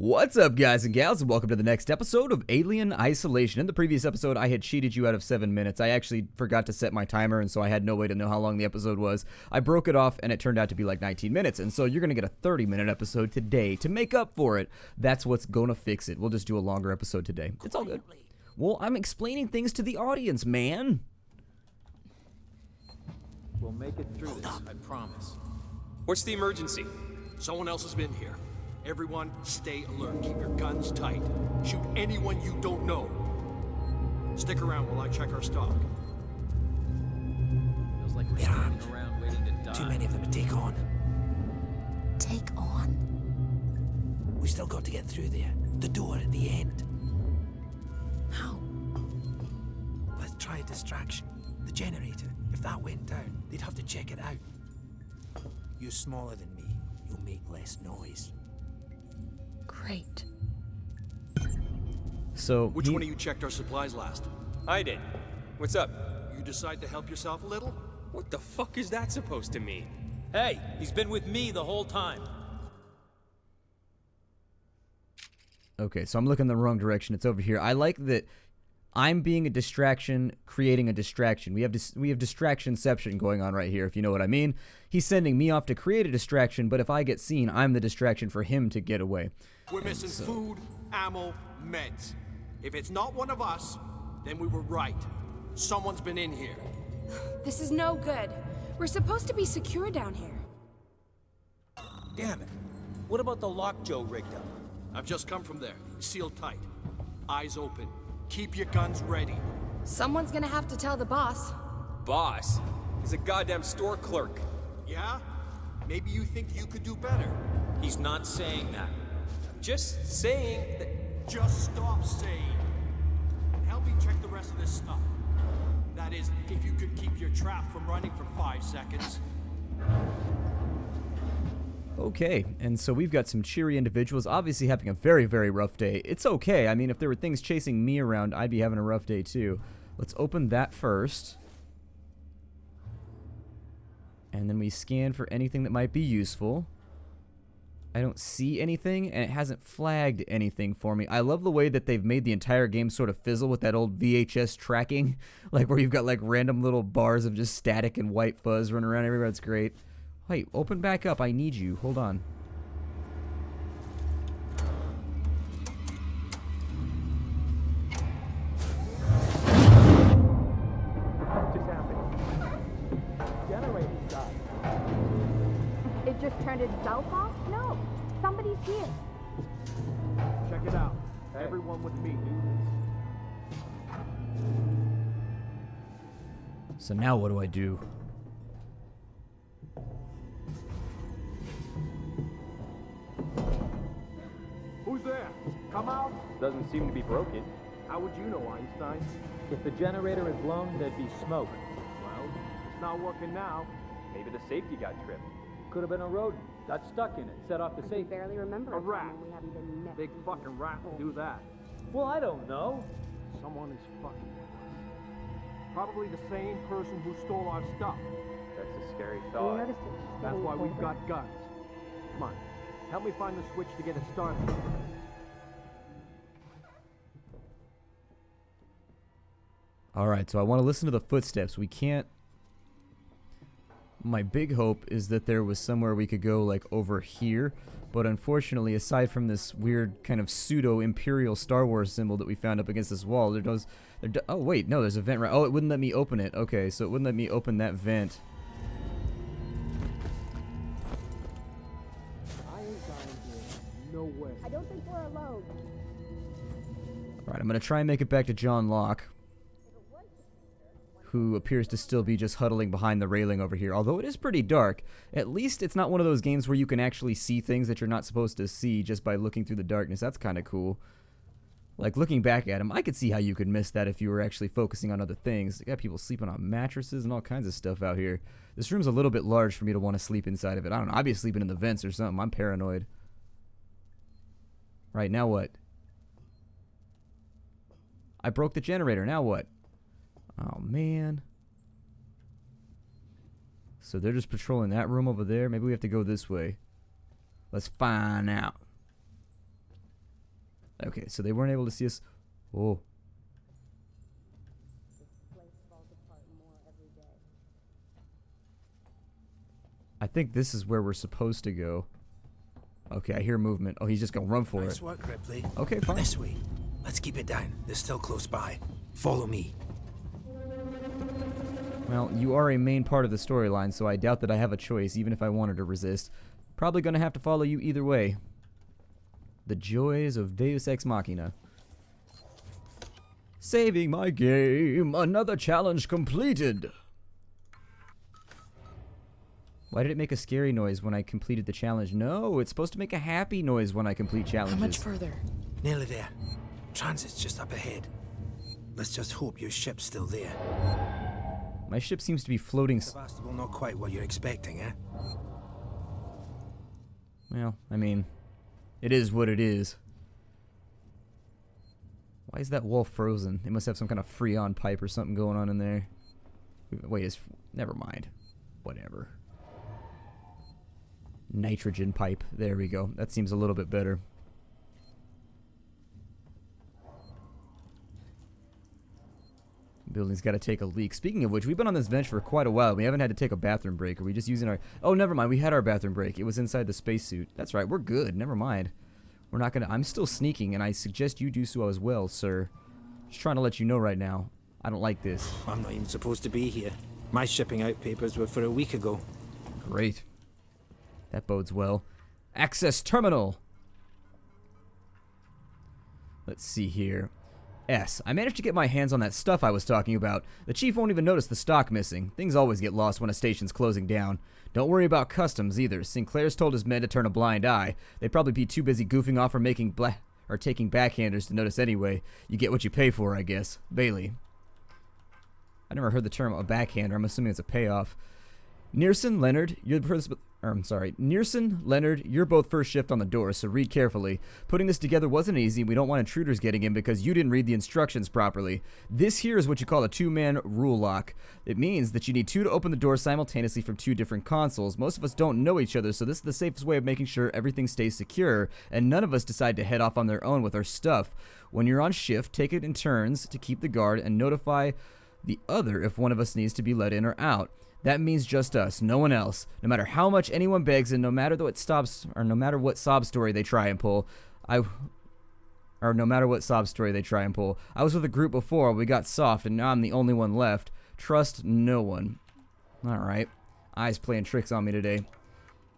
What's up, guys and gals, and welcome to the next episode of Alien Isolation. In the previous episode, I had cheated you out of 7 minutes. I actually forgot to set my timer, and so I had no way to know how long the episode was. I broke it off, and it turned out to be like 19 minutes, and so you're going to get a 30-minute episode today to make up for it. That's what's going to fix it. We'll just do a longer episode today. It's all good. Well, I'm explaining things to the audience, man. We'll make it through this, I promise. What's the emergency? Someone else has been here. Everyone, stay alert. Keep your guns tight. Shoot anyone you don't know. Stick around while I check our stock. Feels like we're standing around waiting to die. Too many of them to take on. Take on? We still got to get through there. The door at the end. How? Let's try a distraction. The generator. If that went down, they'd have to check it out. You're smaller than me. You'll make less noise. Great. So, Which one of you checked our supplies last? I did. What's up? You decide to help yourself a little? What the fuck is that supposed to mean? Hey, he's been with me the whole time. Okay, so I'm looking the wrong direction. It's over here. I like that I'm being a distraction, creating a distraction. We have distractionception going on right here, if you know what I mean. He's sending me off to create a distraction, but if I get seen, I'm the distraction for him to get away. We're missing food, ammo, meds. If it's not one of us, then we were right. Someone's been in here. This is no good. We're supposed to be secure down here. Damn it. What about the lock Joe rigged up? I've just come from there. Sealed tight. Eyes open. Keep your guns ready. Someone's gonna have to tell the boss. Boss? He's a goddamn store clerk. Yeah? Maybe you think you could do better. He's not saying that. Just saying that... Just stop saying. And help me check the rest of this stuff. That is, if you could keep your trap from running for 5 seconds. Okay, and so we've got some cheery individuals obviously having a very, very rough day. It's okay. I mean, if there were things chasing me around, I'd be having a rough day too. Let's open that first. And then we scan for anything that might be useful. I don't see anything, and it hasn't flagged anything for me. I love the way that they've made the entire game sort of fizzle with that old VHS tracking. Like where you've got like random little bars of just static and white fuzz running around everywhere. It's great. Wait, open back up. I need you. Hold on. What just happened? Generator died. It just turned itself off? No. Somebody's here. Check it out. Everyone with me. So now what do I do? Who's there? Come out. Doesn't seem to be broken. How would you know, Einstein? If the generator is blown, there'd be smoke. Well, it's not working now. Maybe the safety got tripped. Could have been a rodent. Got stuck in it, set off the I safety. barely remember A rat. when we haven't been met. Big fucking rat will do that. Well, I don't know. Someone is fucking with us. Probably the same person who stole our stuff. That's a scary You thought. noticed it. That's why we've got guns. Come on. Help me find the switch to get it started. Alright, so I want to listen to the footsteps. We can't... My big hope is that there was somewhere we could go, like, over here. But unfortunately, aside from this weird kind of pseudo-imperial Star Wars symbol that we found up against this wall, oh, wait, no, there's a vent right... Oh, it wouldn't let me open it. Okay, so it wouldn't let me open that vent. I ain't dying here. No way. I don't think we're alone. Alright, I'm going to try and make it back to John Locke, who appears to still be just huddling behind the railing over here. Although it is pretty dark, at least it's not one of those games where you can actually see things that you're not supposed to see just by looking through the darkness. That's kind of cool. Like, looking back at him, I could see how you could miss that if you were actually focusing on other things. You got people sleeping on mattresses and all kinds of stuff out here. This room's a little bit large for me to want to sleep inside of it. I don't know, I'd be sleeping in the vents or something. I'm paranoid. Right, now what? I broke the generator, now what? Oh, man. So they're just patrolling that room over there. Maybe we have to go this way. Let's find out. Okay, so they weren't able to see us. Oh. I think this is where we're supposed to go. Okay, I hear movement. Oh, he's just gonna run for Nice it. work, Ripley. Okay, fine. This way. Let's keep it down. They're still close by. Follow me. Well, you are a main part of the storyline, so I doubt that I have a choice, even if I wanted to resist. Probably gonna have to follow you either way. The joys of Deus Ex Machina. Saving my game. Another challenge completed. Why did it make a scary noise when I completed the challenge? No, it's supposed to make a happy noise when I complete challenges. How much further? Nearly there. Transit's just up ahead. Let's just hope your ship's still there. My ship seems to be floating. Sevastopol, not quite what you're expecting, eh? Well, I mean, it is what it is. Why is that wall frozen? They must have some kind of Freon pipe or something going on in there. Wait, never mind. Whatever. Nitrogen pipe. There we go. That seems a little bit better. Building's got to take a leak. Speaking of which, we've been on this bench for quite a while. We haven't had to take a bathroom break. Are we just using our... Oh, never mind. We had our bathroom break. It was inside the spacesuit. That's right. We're good. Never mind. We're not going to... I'm still sneaking, and I suggest you do so as well, sir. Just trying to let you know right now. I don't like this. I'm not even supposed to be here. My shipping out papers were for a week ago. Great. That bodes well. Access terminal. Let's see here. S. I managed to get my hands on that stuff I was talking about. The chief won't even notice the stock missing. Things always get lost when a station's closing down. Don't worry about customs either. Sinclair's told his men to turn a blind eye. They'd probably be too busy goofing off or taking backhanders to notice anyway. You get what you pay for, I guess. Bailey. I never heard the term a backhander. I'm assuming it's a payoff. Nearson, Leonard, Nearson, Leonard, you're both first shift on the door, so read carefully. Putting this together wasn't easy. We don't want intruders getting in because you didn't read the instructions properly. This here is what you call a two-man rule lock. It means that you need two to open the door simultaneously from two different consoles. Most of us don't know each other, so this is the safest way of making sure everything stays secure, and none of us decide to head off on their own with our stuff. When you're on shift, take it in turns to keep the guard and notify the other if one of us needs to be let in or out. That means just us, no one else. No matter how much anyone begs, and no matter what sob story they try and pull, I was with a group before, we got soft, and now I'm the only one left. Trust no one. Alright. Eyes playing tricks on me today.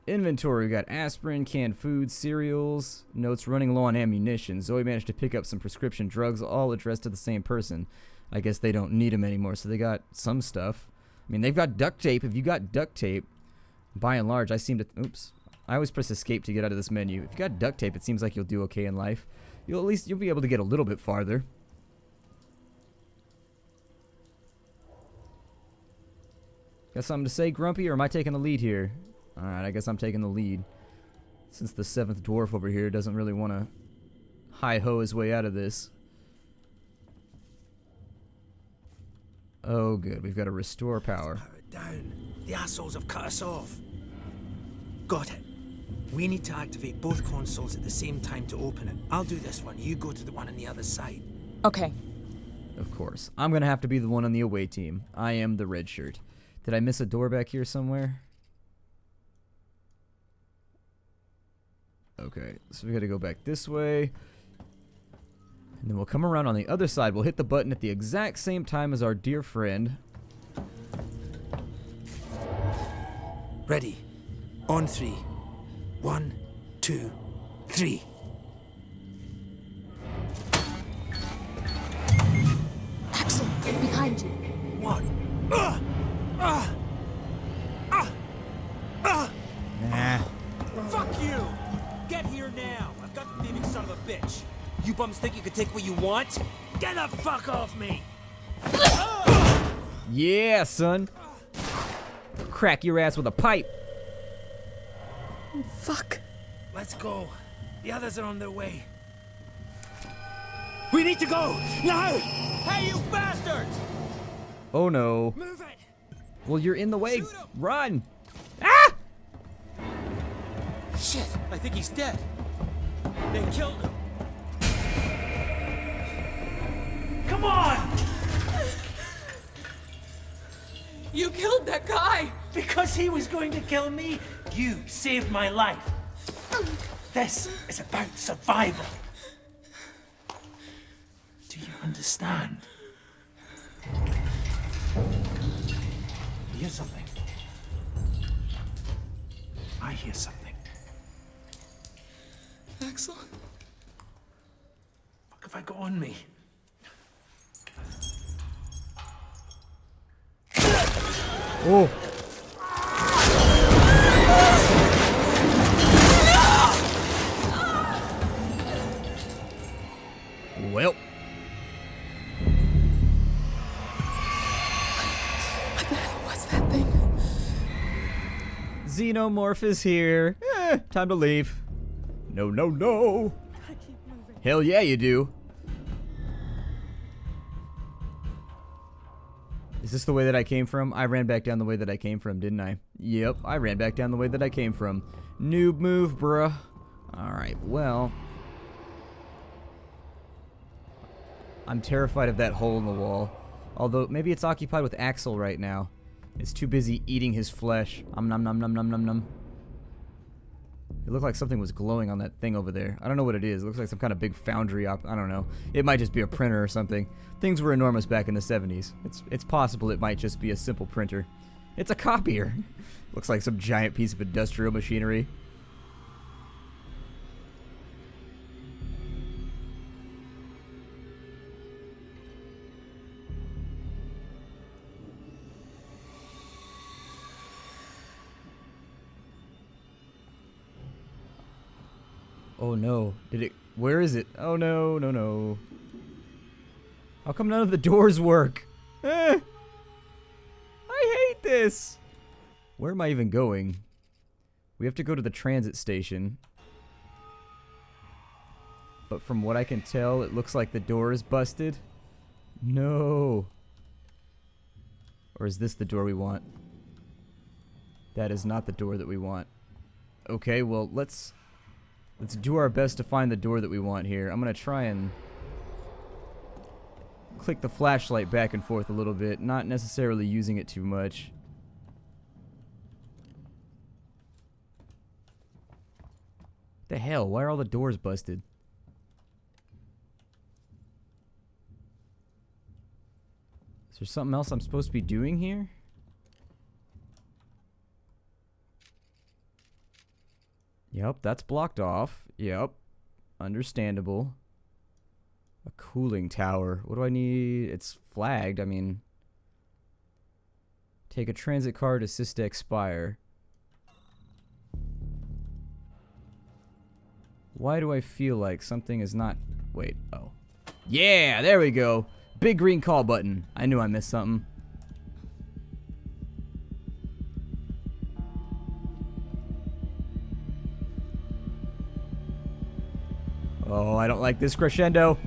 Inventory, we got aspirin, canned food, cereals, notes running low on ammunition. Zoe managed to pick up some prescription drugs, all addressed to the same person. I guess they don't need them anymore, so they got some stuff. I mean, they've got duct tape. If you got duct tape, by and large, I seem to... Oops. I always press escape to get out of this menu. If you got duct tape, it seems like you'll do okay in life. You'll be able to get a little bit farther. Got something to say, Grumpy, or am I taking the lead here? Alright, I guess I'm taking the lead. Since the 7th dwarf over here doesn't really want to hi-ho his way out of this. Oh, good. We've got to restore power. Power it down. The assholes have cut us off. Got it. We need to activate both consoles at the same time to open it. I'll do this one. You go to the one on the other side. Okay. Of course. I'm going to have to be the one on the away team. I am the red shirt. Did I miss a door back here somewhere? Okay. So we got to go back this way. And then we'll come around on the other side. We'll hit the button at the exact same time as our dear friend. Ready. On 3. 1, 2, 3. Axel, behind you. What? Nah. Fuck you! Get here now! I've got the thieving son of a bitch! You bums think you can take what you want? Get the fuck off me! Yeah, son. Crack your ass with a pipe. Fuck. Let's go. The others are on their way. We need to go! Now! Hey, you bastards! Oh, no. Move it! Well, you're in the way. Shoot him. Run. Ah! Shit, I think he's dead. They killed him. as he was going to kill me, you saved my life. This is about survival. Do you understand? Hear something? I hear something. Axel? What have I got on me? Oh. Well. What the hell was that thing? Xenomorph is here. Time to leave. No, no, no. I keep moving. Hell yeah, you do. Is this the way that I came from? I ran back down the way that I came from, didn't I? Yep, I ran back down the way that I came from. Noob move, bruh. Alright, well. I'm terrified of that hole in the wall. Although, maybe it's occupied with Axel right now. It's too busy eating his flesh. Nom nom nom nom nom nom. It looked like something was glowing on that thing over there. I don't know what it is. It looks like some kind of big foundry I don't know. It might just be a printer or something. Things were enormous back in the 70s. It's possible it might just be a simple printer. It's a copier. Looks like some giant piece of industrial machinery. Oh no. Did it... Where is it? Oh no, no, no. How come none of the doors work? I hate this. Where am I even going? We have to go to the transit station. But from what I can tell, it looks like the door is busted. No. Or is this the door we want? That is not the door that we want. Okay, well, let's do our best to find the door that we want here. I'm gonna try and click the flashlight back and forth a little bit, not necessarily using it too much. What the hell? Why are all the doors busted? Is there something else I'm supposed to be doing here? Yep, that's blocked off. Yep. Understandable. A cooling tower. What do I need? It's flagged. I mean... Take a transit card, assist to expire. Why do I feel like something is not... Wait, oh. Yeah, there we go. Big green call button. I knew I missed something. Oh, I don't like this crescendo.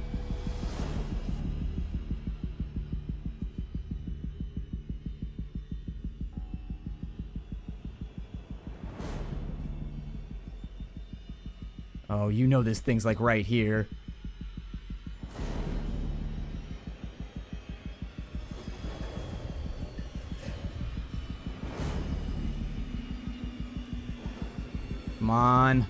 Oh, you know this thing's like right here. Come on.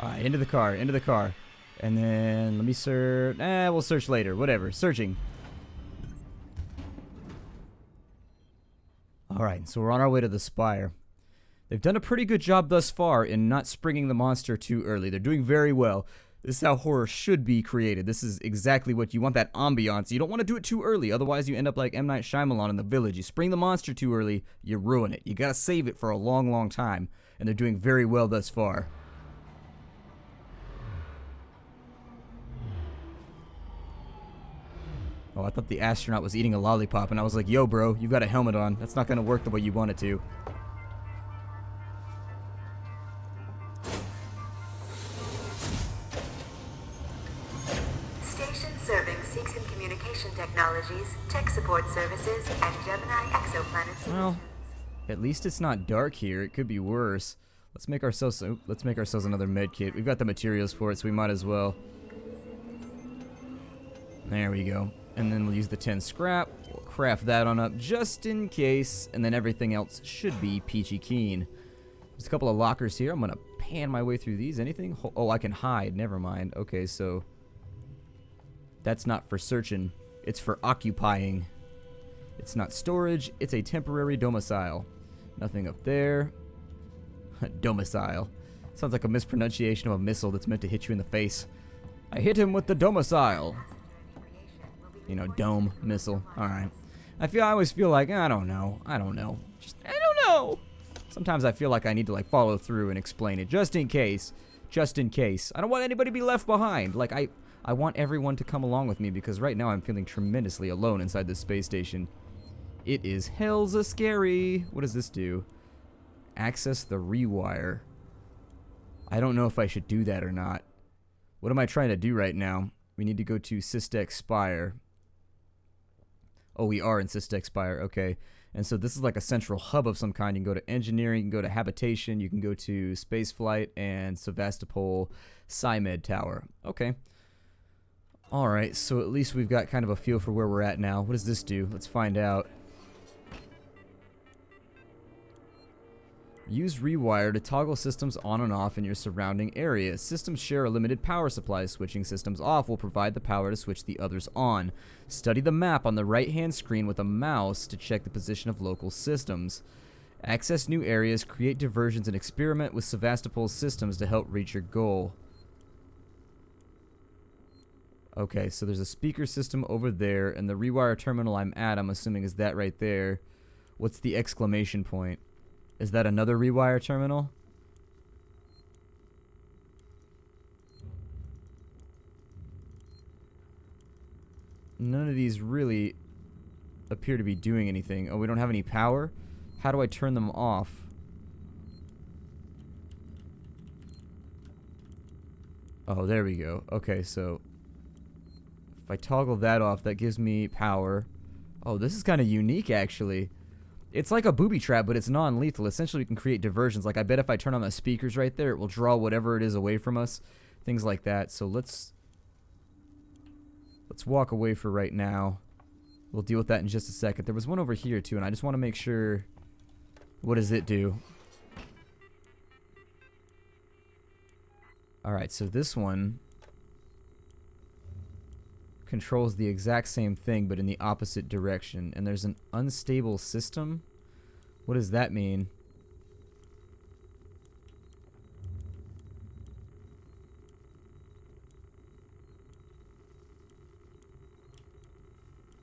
Alright, into the car. And then, let me search. We'll search later. Whatever. Searching. Alright, so we're on our way to the spire. They've done a pretty good job thus far in not springing the monster too early. They're doing very well. This is how horror should be created. This is exactly what you want, that ambiance. You don't want to do it too early, otherwise you end up like M. Night Shyamalan in The Village. You spring the monster too early, you ruin it. You gotta save it for a long, long time. And they're doing very well thus far. Oh, I thought the astronaut was eating a lollipop, and I was like, yo, bro, you've got a helmet on. That's not gonna work the way you want it to. Station serving Logistics and Communication Technologies, Tech Support Services, and Gemini Exoplanet Solutions. Well, at least it's not dark here. It could be worse. Let's make ourselves another med kit. We've got the materials for it, so we might as well. There we go. And then we'll use the 10 scrap. We'll craft that on up just in case, and then everything else should be peachy keen. There's a couple of lockers here. I'm gonna pan my way through these. Anything? Oh, I can hide. Never mind. Okay, so that's not for searching. It's for occupying. It's not storage. It's a temporary domicile. Nothing up there. Domicile. Sounds like a mispronunciation of a missile that's meant to hit you in the face. I hit him with the domicile. You know, dome missile. Alright. I always feel like, I don't know. I don't know. I don't know. Sometimes I feel like I need to like follow through and explain it. Just in case. Just in case. I don't want anybody to be left behind. Like, I want everyone to come along with me because right now I'm feeling tremendously alone inside this space station. It is hell's a scary. What does this do? Access the rewire. I don't know if I should do that or not. What am I trying to do right now? We need to go to Systex Spire. Oh, we are in Systex Spire. Okay. And so this is like a central hub of some kind. You can go to engineering, you can go to habitation, you can go to spaceflight and Sevastopol SciMed Tower. Okay. Alright, so at least we've got kind of a feel for where we're at now. What does this do? Let's find out. Use rewire to toggle systems on and off in your surrounding area. Systems share a limited power supply. Switching systems off will provide the power to switch the others on. Study the map on the right-hand screen with a mouse to check the position of local systems. Access new areas, create diversions, and experiment with Sevastopol's systems to help reach your goal. Okay, so there's a speaker system over there, and the rewire terminal I'm at, I'm assuming, is that right there. What's the exclamation point? Is that another rewire terminal? None of these really appear to be doing anything. Oh, we don't have any power? How do I turn them off? Oh, there we go. Okay, so if I toggle that off, that gives me power. Oh, this is kind of unique, actually. It's like a booby trap, but it's non-lethal. Essentially, we can create diversions. Like, I bet if I turn on the speakers right there, it will draw whatever it is away from us. Things like that. So let's walk away for right now. We'll deal with that in just a second. There was one over here, too, and I just want to make sure... What does it do? Alright, so this one controls the exact same thing, but in the opposite direction. And there's an unstable system? What does that mean?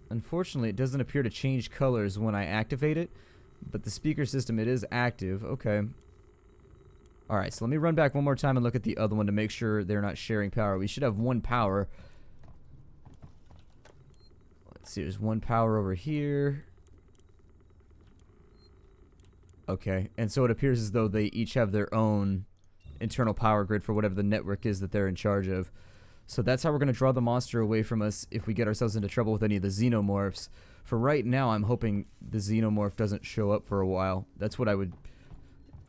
Unfortunately, it doesn't appear to change colors when I activate it, but the speaker system, it is active. Okay. Alright, so let me run back one more time and look at the other one to make sure they're not sharing power. We should have one power. Let's see, there's one power over here. Okay, and so it appears as though they each have their own internal power grid for whatever the network is that they're in charge of. So that's how we're going to draw the monster away from us if we get ourselves into trouble with any of the xenomorphs. For right now, I'm hoping the xenomorph doesn't show up for a while. That's what I would...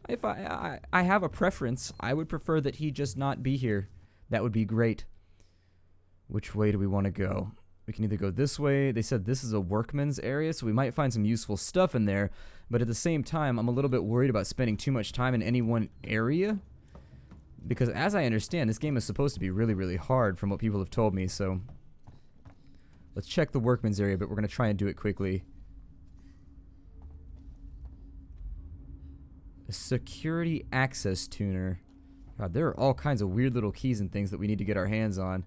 If I have a preference, I would prefer that he just not be here. That would be great. Which way do we want to go? We can either go this way. They said this is a workman's area, so we might find some useful stuff in there. But at the same time, I'm a little bit worried about spending too much time in any one area. Because as I understand, this game is supposed to be really, really hard from what people have told me, so... Let's check the workman's area, but we're going to try and do it quickly. A security access tuner. God, there are all kinds of weird little keys and things that we need to get our hands on.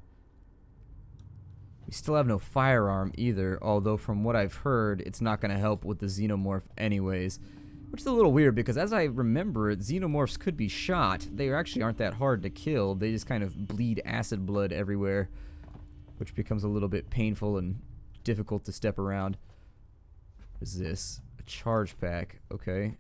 We still have no firearm either, although from what I've heard, it's not going to help with the xenomorph anyways. Which is a little weird, because as I remember, xenomorphs could be shot. They actually aren't that hard to kill. They just kind of bleed acid blood everywhere, which becomes a little bit painful and difficult to step around. What is this? A charge pack. Okay.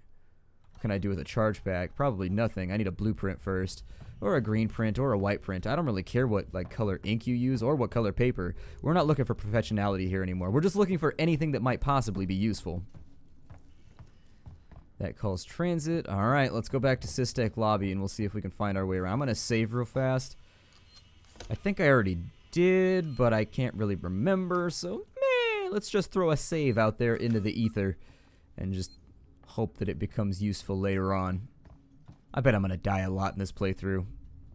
What can I do with a charge pack? Probably nothing. I need a blueprint first. or a green print or a white print. I don't really care what like color ink you use or what color paper. We're not looking for professionality here anymore. We're just looking for anything that might possibly be useful. That calls transit. All right, let's go back to Systech Lobby and we'll see if we can find our way around. I'm going to save real fast. I think I already did, but I can't really remember. So, let's just throw a save out there into the ether and just hope that it becomes useful later on. I bet I'm going to die a lot in this playthrough.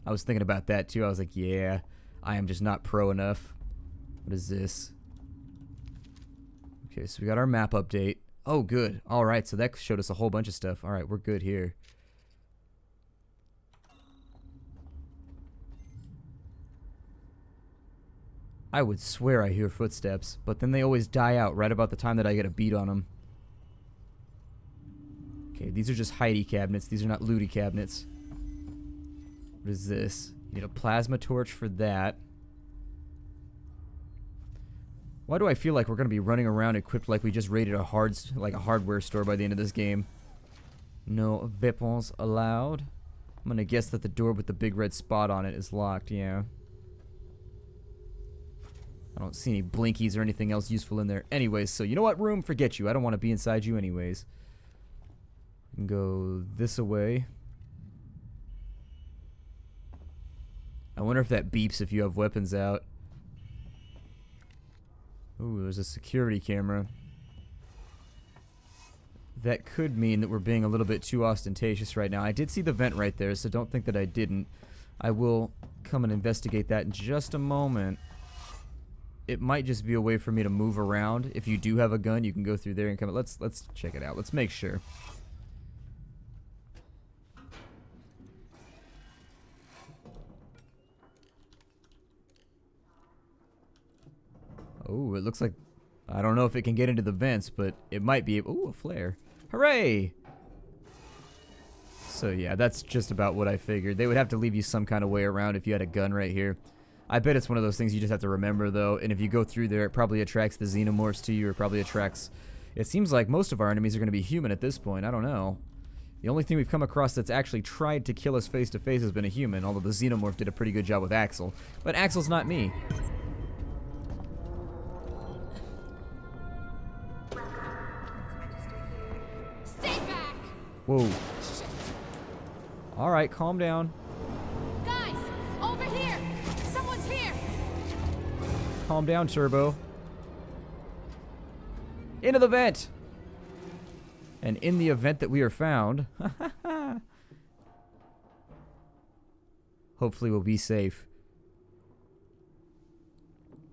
I was thinking about that too. I was like, yeah, I am just not pro enough. What is this? Okay, so we got our map update. Oh, good. Alright, so that showed us a whole bunch of stuff. Alright, we're good here. I would swear I hear footsteps, but then they always die out right about the time that I get a beat on them. Okay, these are just hidey cabinets. These are not looty cabinets. What is this? You need a plasma torch for that. Why do I feel like we're going to be running around equipped like we just raided a hardware store by the end of this game? No weapons allowed. I'm going to guess that the door with the big red spot on it is locked, yeah. I don't see any blinkies or anything else useful in there. Anyways, so you know what, room? Forget you. I don't want to be inside you anyways. We can go this away. I wonder if that beeps if you have weapons out. Ooh, there's a security camera. That could mean that we're being a little bit too ostentatious right now. I did see the vent right there, so don't think that I didn't. I will come and investigate that in just a moment. It might just be a way for me to move around. If you do have a gun, you can go through there and come. Let's check it out. Let's make sure. Oh, it looks like, I don't know if it can get into the vents, but it might be. Ooh, a flare. Hooray! So yeah, that's just about what I figured. They would have to leave you some kind of way around if you had a gun right here. I bet it's one of those things you just have to remember though, and if you go through there, it probably attracts the xenomorphs to you, or probably attracts... It seems like most of our enemies are going to be human at this point. I don't know. The only thing we've come across that's actually tried to kill us face to face has been a human, although the xenomorph did a pretty good job with Axel. But Axel's not me. Whoa. Alright, calm down. Guys, over here! Someone's here! Calm down, Turbo. Into the vent! And in the event that we are found, hopefully we'll be safe.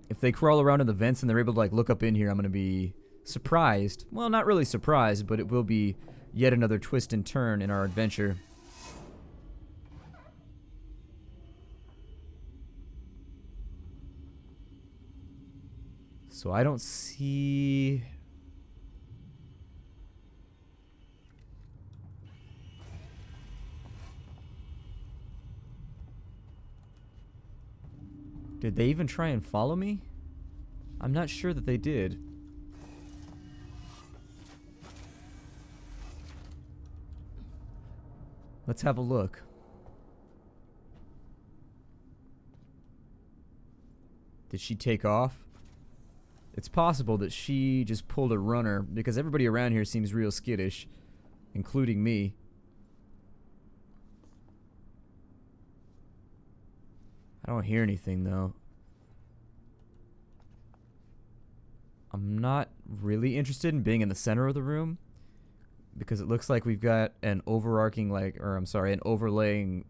If they crawl around in the vents and they're able to like look up in here, I'm going to be surprised. Well, not really surprised, but it will be yet another twist and turn in our adventure. So I don't see... Did they even try and follow me? I'm not sure that they did. Let's have a look. Did she take off? It's possible that she just pulled a runner, because everybody around here seems real skittish, including me. I don't hear anything though. I'm not really interested in being in the center of the room, because it looks like we've got an overarching, an overlaying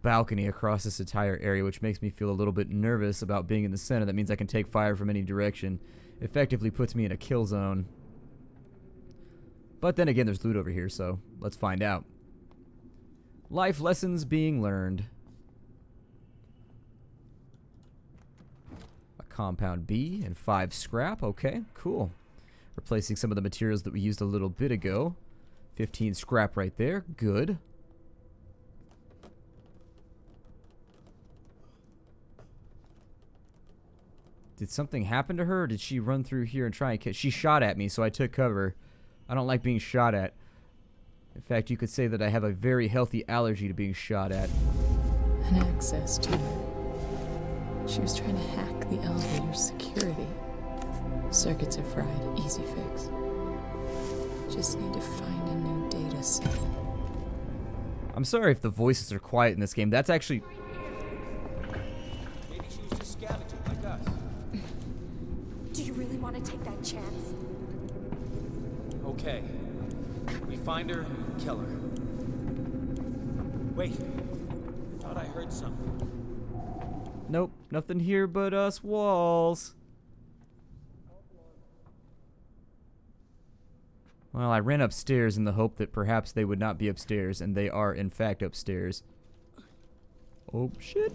balcony across this entire area, which makes me feel a little bit nervous about being in the center. That means I can take fire from any direction. Effectively puts me in a kill zone. But then again, there's loot over here, so let's find out. Life lessons being learned. A compound B and 5 scrap. Okay, cool. Replacing some of the materials that we used a little bit ago. 15 scrap right there. Good. Did something happen to her, or did she run through here and try and catch? She shot at me, so I took cover. I don't like being shot at. In fact, you could say that I have a very healthy allergy to being shot at. And access to her. She was trying to hack the elevator's security. Circuits are fried, easy fix. Just need to find a new data set. I'm sorry if the voices are quiet in this game. That's actually... Maybe she was just scavenging like us. Do you really want to take that chance? Okay. We find her, kill her. Wait. Thought I heard something. Nope, nothing here but us walls. Well, I ran upstairs in the hope that perhaps they would not be upstairs, and they are, in fact, upstairs. Oh, shit.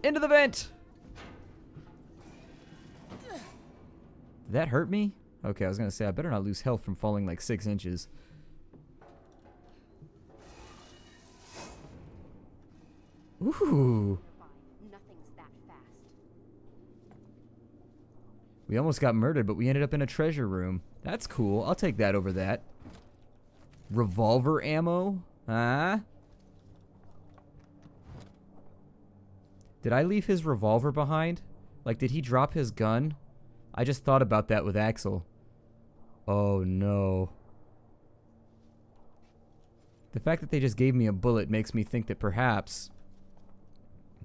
Into the vent! Did that hurt me? Okay, I was gonna say, I better not lose health from falling like 6 inches. Ooh. We almost got murdered, but we ended up in a treasure room. That's cool. I'll take that over that. Revolver ammo? Huh? Did I leave his revolver behind? Like, did he drop his gun? I just thought about that with Axel. Oh, no. The fact that they just gave me a bullet makes me think that perhaps...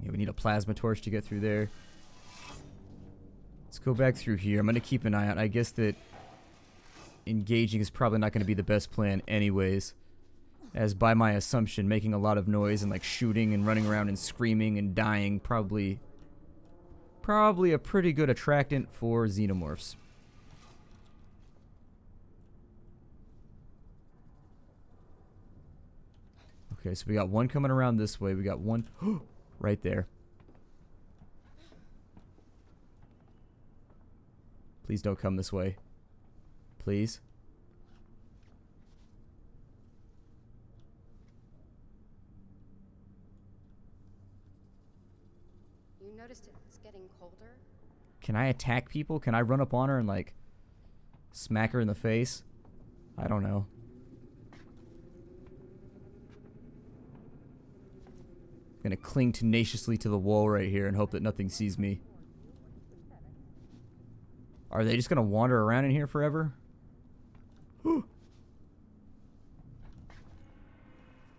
Yeah, we need a plasma torch to get through there. Let's go back through here. I'm going to keep an eye out. I guess that engaging is probably not going to be the best plan anyways. As by my assumption, making a lot of noise and like shooting and running around and screaming and dying probably a pretty good attractant for xenomorphs. Okay, so we got one coming around this way. We got one right there. Please don't come this way. Please. You noticed it's getting colder? Can I attack people? Can I run up on her and like smack her in the face? I don't know. I'm gonna cling tenaciously to the wall right here and hope that nothing sees me. Are they just gonna wander around in here forever?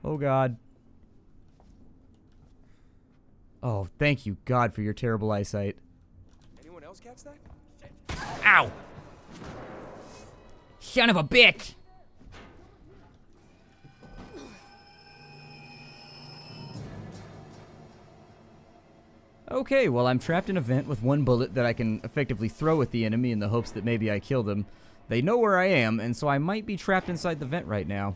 Oh God. Oh, thank you, God, for your terrible eyesight. Anyone else catch that? Ow! Son of a bitch! Okay, well, I'm trapped in a vent with one bullet that I can effectively throw at the enemy in the hopes that maybe I kill them. They know where I am, and so I might be trapped inside the vent right now.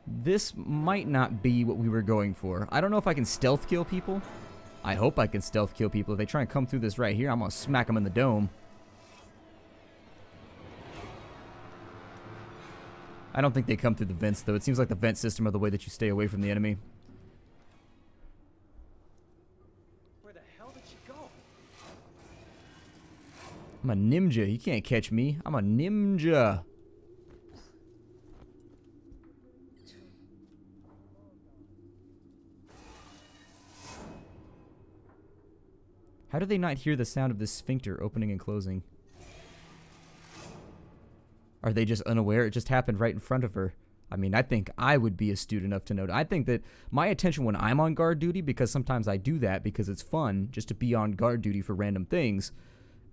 This might not be what we were going for. I don't know if I can stealth kill people. I hope I can stealth kill people. If they try and come through this right here, I'm gonna smack them in the dome. I don't think they come through the vents, though. It seems like the vent system are the way that you stay away from the enemy. Where the hell did she go? I'm a ninja. You can't catch me. I'm a ninja. How do they not hear the sound of this sphincter opening and closing? Are they just unaware? It just happened right in front of her. I mean, I think I would be astute enough to know. I think that my attention when I'm on guard duty, because sometimes I do that because it's fun just to be on guard duty for random things.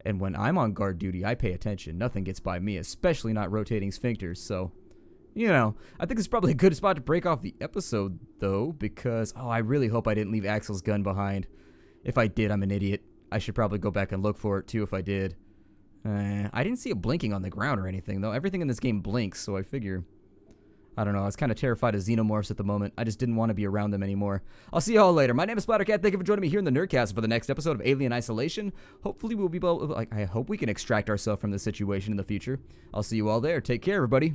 And when I'm on guard duty, I pay attention. Nothing gets by me, especially not rotating sphincters. So, you know, I think it's probably a good spot to break off the episode, though, because, oh, I really hope I didn't leave Axel's gun behind. If I did, I'm an idiot. I should probably go back and look for it, too, if I did. I didn't see it blinking on the ground or anything, though. Everything in this game blinks, so I figure... I don't know. I was kind of terrified of xenomorphs at the moment. I just didn't want to be around them anymore. I'll see you all later. My name is Splattercat. Thank you for joining me here in the Nerdcast for the next episode of Alien Isolation. Hopefully we'll be able... I hope we can extract ourselves from this situation in the future. I'll see you all there. Take care, everybody.